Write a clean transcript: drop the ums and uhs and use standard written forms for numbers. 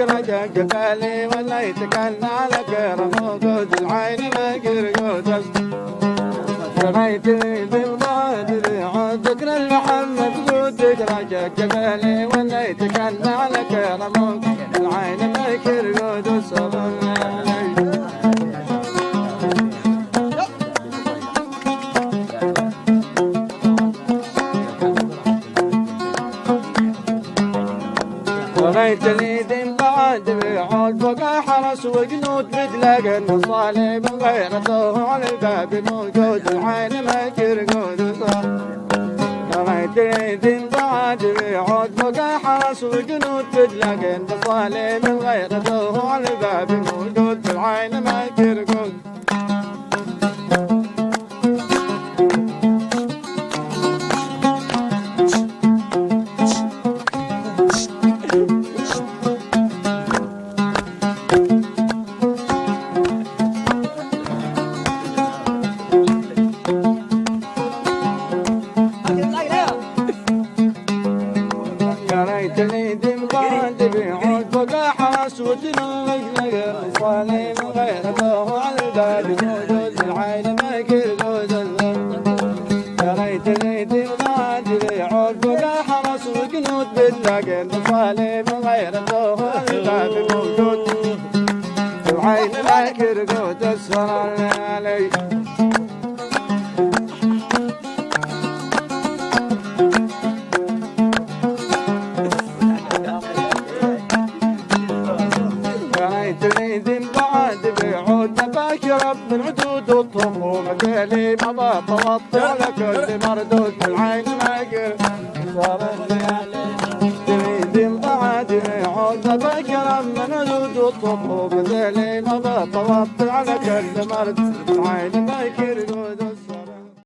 رجع قبالي ولا يتكلى لك رموقود العين ما قرقود رميتني بالبادر عود ذكر المحمد قودك رجع قبالي ولا يتكلى لك رموقود العين ما قرقود صبر رميتني دين بعد بعود فوق حرس وجنود بتلاقى النصالي من غيرته على الباب موجود العين ما كرقود رميتني دين بعد بعود فوق حرس وجنود بتلاقى النصالي من غيرته على الباب موجود العين ما كرقود رميتني دين بعد بعود فوق حرس وجنود بتلاقى النصالي من غيرته على الباب موجود العين ما كرقود رميتني دين بعد بعود فوق حرس وجنود بتلاقى النصالي من غيرته على الباب موجود العين ما كرقود السلام عليك ذنب بعد بعود نباك من عدود الطموم قالي ما طلبت على كل مردود بالعين ما قل ذنب بعد بعود نباك من عدود الطموم قالي ما طلبت على كل مردود بالعين ما قل